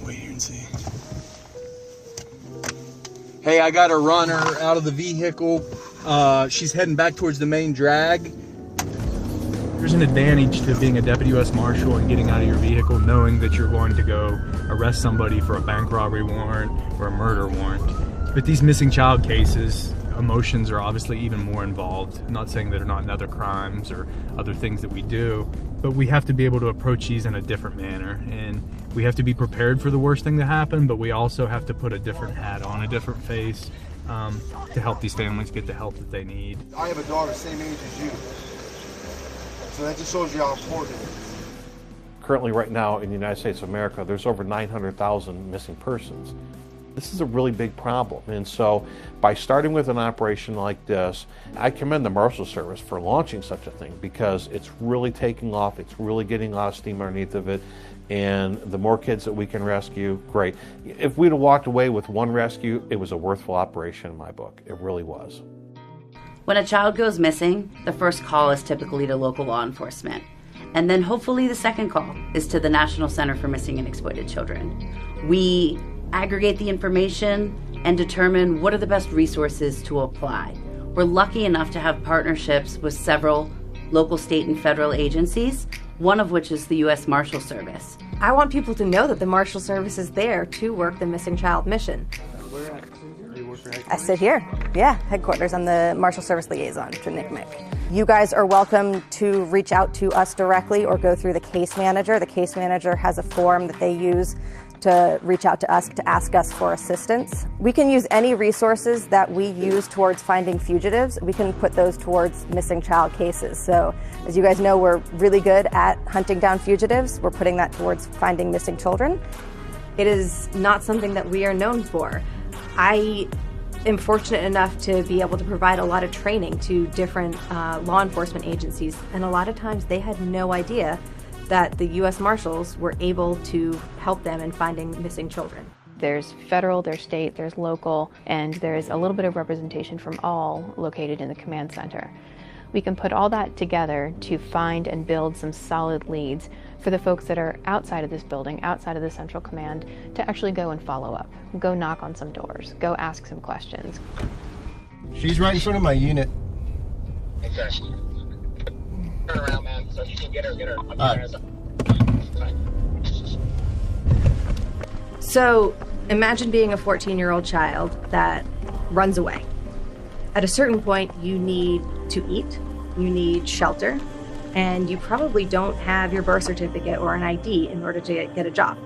Wait here and see. Hey, I got a runner out of the vehicle. She's heading back towards the main drag. There's an advantage to being a deputy U.S. Marshal and getting out of your vehicle knowing that you're going to go arrest somebody for a bank robbery warrant or a murder warrant. But these missing child cases, emotions are obviously even more involved. I'm not saying there are not other crimes or other things that we do, but we have to be able to approach these in a different manner. And we have to be prepared for the worst thing to happen, but we also have to put a different hat on, a different face, to help these families get the help that they need. I have a daughter same age as you. So that just shows you how important it is. Currently right now in the United States of America, there's over 900,000 missing persons. This is a really big problem. And so by starting with an operation like this, I commend the Marshal Service for launching such a thing because it's really taking off. It's really getting a lot of steam underneath of it. And the more kids that we can rescue, great. If we'd have walked away with one rescue, it was a worthwhile operation in my book. It really was. When a child goes missing, the first call is typically to local law enforcement. And then hopefully the second call is to the National Center for Missing and Exploited Children. We aggregate the information and determine what are the best resources to apply. We're lucky enough to have partnerships with several local, state, and federal agencies, one of which is the U.S. Marshal Service. I want people to know that the Marshal Service is there to work the missing child mission. I sit here, yeah, headquarters. I'm the Marshal Service liaison to NCMEC. You guys are welcome to reach out to us directly or go through the case manager. The case manager has a form that they use to reach out to us to ask us for assistance. We can use any resources that we use towards finding fugitives. We can put those towards missing child cases. So as you guys know, we're really good at hunting down fugitives. We're putting that towards finding missing children. It is not something that we are known for. I am fortunate enough to be able to provide a lot of training to different law enforcement agencies, and a lot of times they had no idea that the U.S. Marshals were able to help them in finding missing children. There's federal, there's state, there's local, and there's a little bit of representation from all located in the command center. We can put all that together to find and build some solid leads for the folks that are outside of this building, outside of the central command, to actually go and follow up, go knock on some doors, go ask some questions. She's right in front of my unit. Okay. Turn around, man, so you can get her. So imagine being a 14-year-old child that runs away. At a certain point, you need to eat, you need shelter, and you probably don't have your birth certificate or an ID in order to get a job.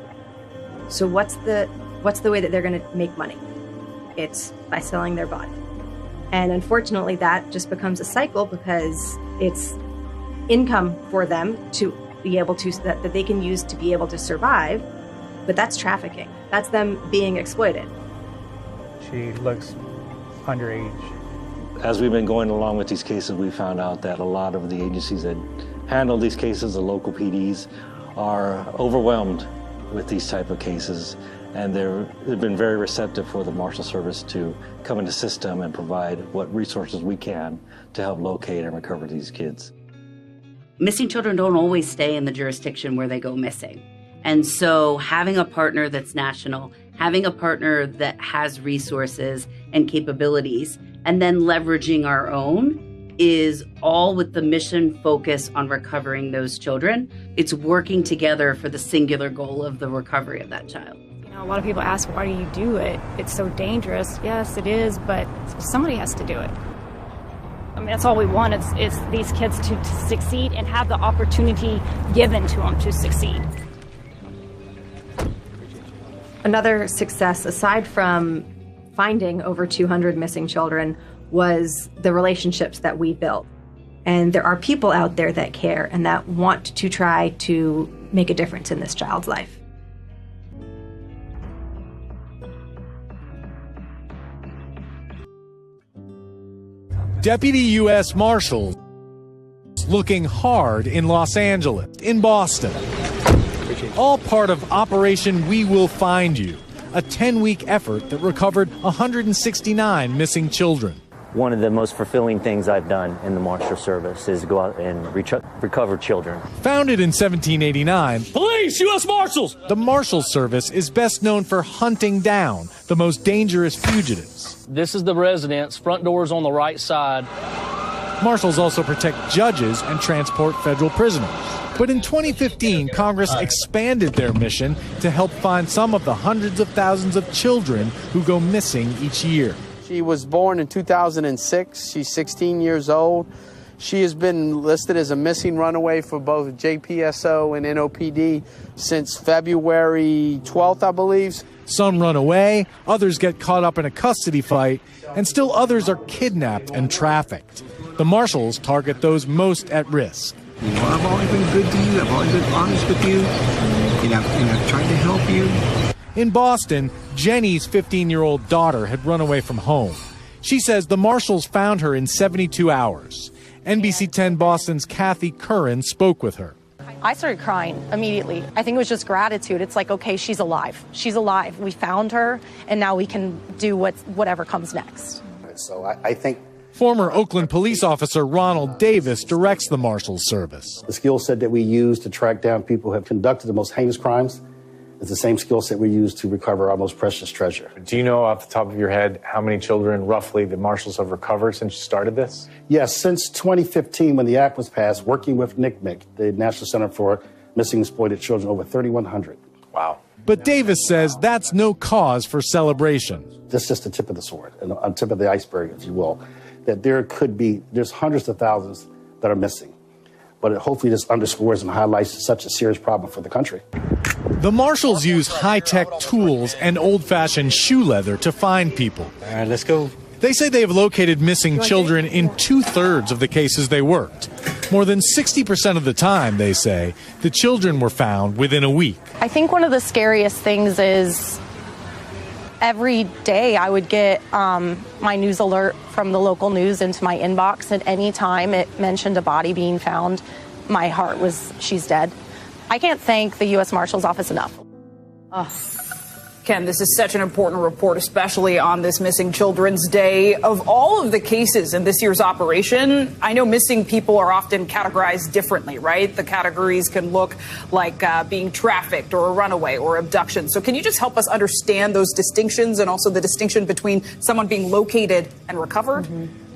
So what's the way that they're going to make money? It's by selling their body. And unfortunately, that just becomes a cycle because it's income for them to be able to, that they can use to be able to survive, but that's trafficking. That's them being exploited. She looks underage. As we've been going along with these cases, we found out that a lot of the agencies that handle these cases, the local PDs, are overwhelmed with these type of cases, and they've been very receptive for the Marshal Service to come into the system and provide what resources we can to help locate and recover these kids. Missing children don't always stay in the jurisdiction where they go missing. And so having a partner that's national, having a partner that has resources and capabilities, and then leveraging our own is all with the mission focus on recovering those children. It's working together for the singular goal of the recovery of that child. You know, a lot of people ask, why do you do it? It's so dangerous. Yes, it is, but somebody has to do it. I mean, that's all we want. It's these kids to succeed and have the opportunity given to them to succeed. Another success, aside from finding over 200 missing children, was the relationships that we built. And there are people out there that care and that want to try to make a difference in this child's life. Deputy U.S. Marshals looking hard in Los Angeles, in Boston. All part of Operation We Will Find You, a 10-week effort that recovered 169 missing children. one of the most fulfilling things I've done in the Marshal Service is go out and recover children. Founded in 1789, Police, U.S. Marshals! The Marshal Service is best known for hunting down the most dangerous fugitives. This is the residence, front door's on the right side. Marshals also protect judges and transport federal prisoners. But in 2015, Congress expanded their mission to help find some of the hundreds of thousands of children who go missing each year. She was born in 2006. She's 16 years old. She has been listed as a missing runaway for both JPSO and NOPD since February 12th, I believe. Some run away, others get caught up in a custody fight, and still others are kidnapped and trafficked. The Marshals target those most at risk. You know, I've always been good to you. I've always been honest with you, and I've tried to help you. In Boston, Jenny's 15-year-old daughter had run away from home. She says the Marshals found her in 72 hours. NBC 10 Boston's Kathy Curran spoke with her. I started crying immediately. I think it was just gratitude. It's like, okay, she's alive. She's alive. We found her, and now we can do whatever comes next. So I think former Oakland police officer Ronald Davis directs the Marshals Service. The skill set that we use to track down people who have conducted the most heinous crimes is the same skill set we use to recover our most precious treasure. Do you know off the top of your head how many children roughly the Marshals have recovered since you started this? Yes, since 2015 when the act was passed, working with NCMEC, the National Center for Missing and Exploited Children, over 3,100. Wow. But Davis says that's no cause for celebration. This is just the tip of the sword, and the tip of the iceberg, if you will, that there's hundreds of thousands that are missing. But hopefully this underscores and highlights such a serious problem for the country. The Marshals use high-tech tools and old-fashioned shoe leather to find people. All right, let's go. They say they have located missing children in 2/3 of the cases they worked. More than 60% of the time, they say, the children were found within a week. I think one of the scariest things is every day I would get my news alert from the local news into my inbox, and any time it mentioned a body being found, my heart was, she's dead. I can't thank the U.S. Marshal's Office enough. Ken, this is such an important report, especially on this Missing Children's Day. Of all of the cases in this year's operation, I know missing people are often categorized differently, right? The categories can look like being trafficked or a runaway or abduction. So can you just help us understand those distinctions and also the distinction between someone being located and recovered?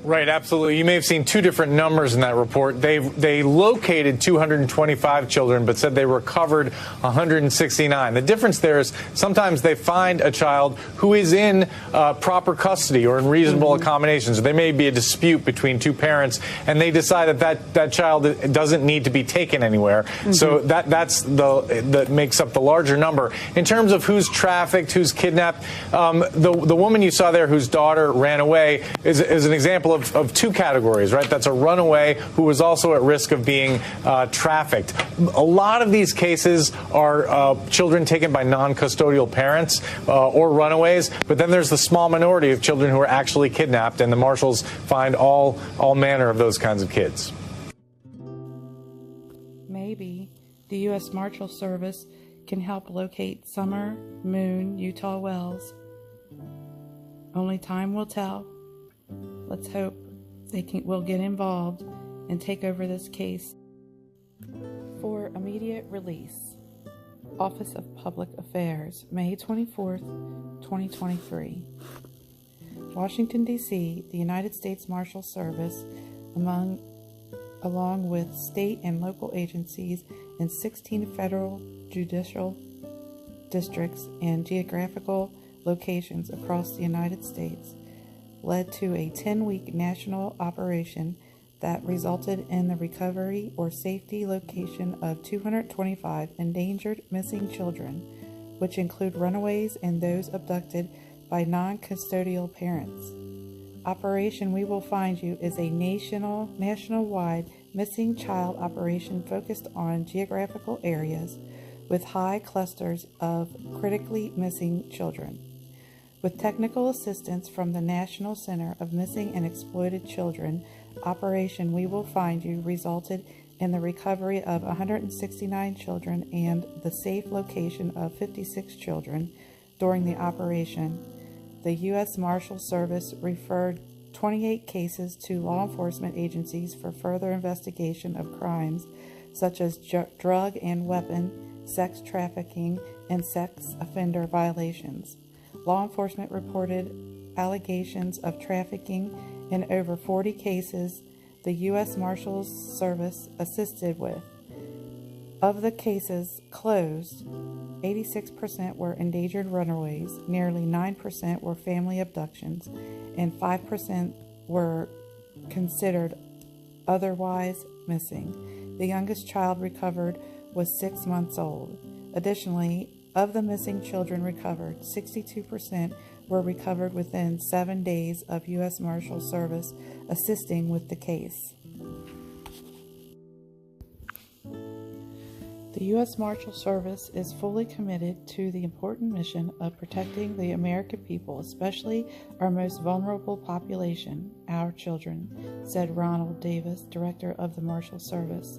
Right, absolutely. You may have seen two different numbers in that report. They located 225 children, but said they recovered 169. The difference there is sometimes they find a child who is in proper custody or in reasonable accommodations. There may be a dispute between two parents, and they decide that child doesn't need to be taken anywhere. So that's that makes up the larger number. In terms of who's trafficked, who's kidnapped, the woman you saw there whose daughter ran away is an example of two categories, right? That's a runaway who was also at risk of being trafficked. A lot of these cases are children taken by non-custodial parents or runaways, but then there's the small minority of children who are actually kidnapped, and the Marshals find all manner of those kinds of kids. Maybe the U.S. Marshal Service can help locate Summer, Moon, Utah Wells. Only time will tell. Let's hope they will get involved and take over this case. For immediate release, Office of Public Affairs, May 24th, 2023. Washington, D.C., the United States Marshal Service, along with state and local agencies in 16 federal judicial districts and geographical locations across the United States, led to a 10-week national operation that resulted in the recovery or safety location of 225 endangered missing children, which include runaways and those abducted by non-custodial parents. Operation We Will Find You is a nationwide missing child operation focused on geographical areas with high clusters of critically missing children. With technical assistance from the National Center of Missing and Exploited Children, Operation We Will Find You resulted in the recovery of 169 children and the safe location of 56 children during the operation. The U.S. Marshal Service referred 28 cases to law enforcement agencies for further investigation of crimes such as drug and weapon, sex trafficking, and sex offender violations. Law enforcement reported allegations of trafficking in over 40 cases the U.S. Marshals Service assisted with. Of the cases closed, 86% were endangered runaways, nearly 9% were family abductions, and 5% were considered otherwise missing. The youngest child recovered was 6 months old. Additionally, of the missing children recovered, 62% were recovered within 7 days of U.S. Marshal Service assisting with the case. The U.S. Marshal Service is fully committed to the important mission of protecting the American people, especially our most vulnerable population, our children, said Ronald Davis, Director of the Marshal Service.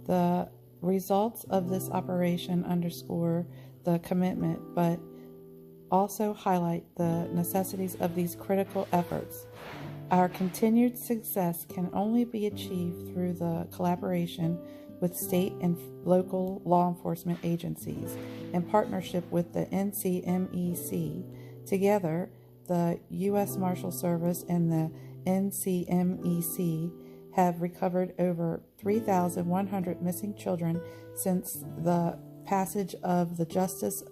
The results of this operation underscore the commitment, but also highlight the necessities of these critical efforts. Our continued success can only be achieved through the collaboration with state and local law enforcement agencies in partnership with the NCMEC. Together, the U.S. Marshal Service and the NCMEC have recovered over 3,100 missing children since the passage of the Justice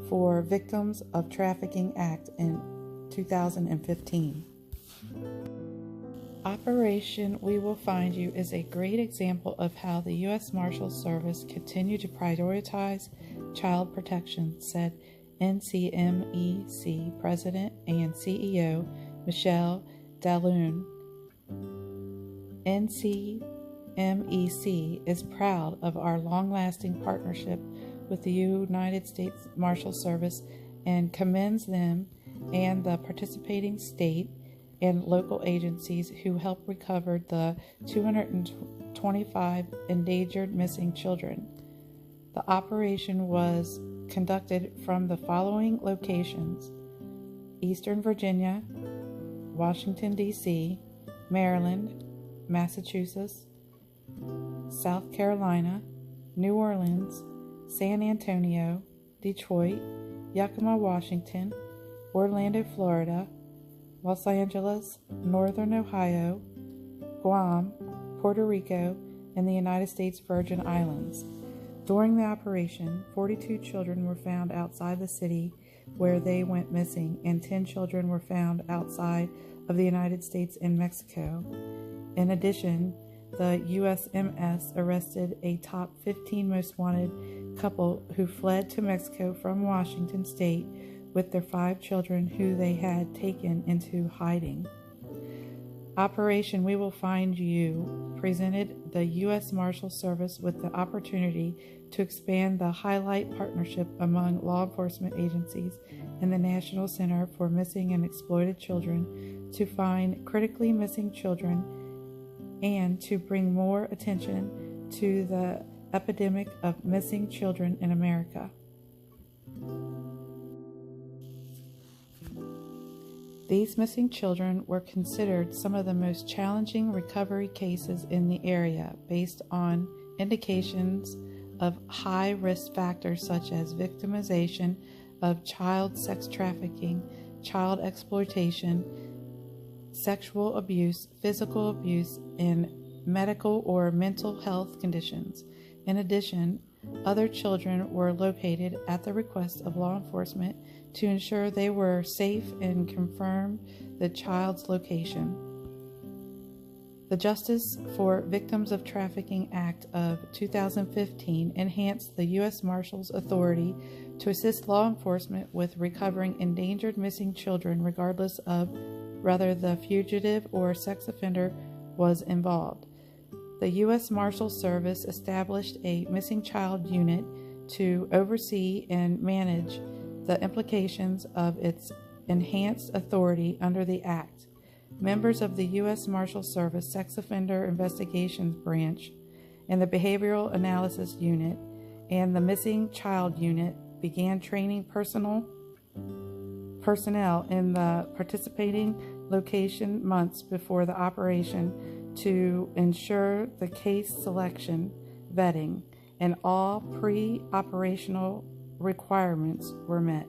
for Victims of Trafficking Act in 2015. Operation We Will Find You is a great example of how the U.S. Marshal Service continue to prioritize child protection, said NCMEC President and CEO Michelle Dalloun. NCMEC is proud of our long-lasting partnership with the United States Marshal Service and commends them and the participating state and local agencies who helped recover the 225 endangered missing children. The operation was conducted from the following locations: Eastern Virginia, Washington, D.C., Maryland, Massachusetts, South Carolina, New Orleans, San Antonio, Detroit, Yakima, Washington, Orlando, Florida, Los Angeles, Northern Ohio, Guam, Puerto Rico, and the United States Virgin Islands. During the operation, 42 children were found outside the city where they went missing, and 10 children were found outside of the United States and Mexico. In addition, the USMS arrested a top 15 most wanted couple who fled to Mexico from Washington State with their 5 children who they had taken into hiding. Operation We Will Find You presented the U.S. Marshal Service with the opportunity to expand the highlight partnership among law enforcement agencies and the National Center for Missing and Exploited Children to find critically missing children and to bring more attention to the epidemic of missing children in America. These missing children were considered some of the most challenging recovery cases in the area based on indications of high risk factors such as victimization of child sex trafficking, child exploitation, sexual abuse, physical abuse, and medical or mental health conditions. In addition, other children were located at the request of law enforcement to ensure they were safe and confirm the child's location. The Justice for Victims of Trafficking Act of 2015 enhanced the U.S. Marshal's authority to assist law enforcement with recovering endangered missing children regardless of whether the fugitive or sex offender was involved. The U.S. Marshal Service established a missing child unit to oversee and manage the implications of its enhanced authority under the Act. Members of the U.S. Marshal Service Sex Offender Investigations Branch and the Behavioral Analysis Unit and the Missing Child Unit began training personnel in the participating location months before the operation to ensure the case selection, vetting, and all pre-operational requirements were met.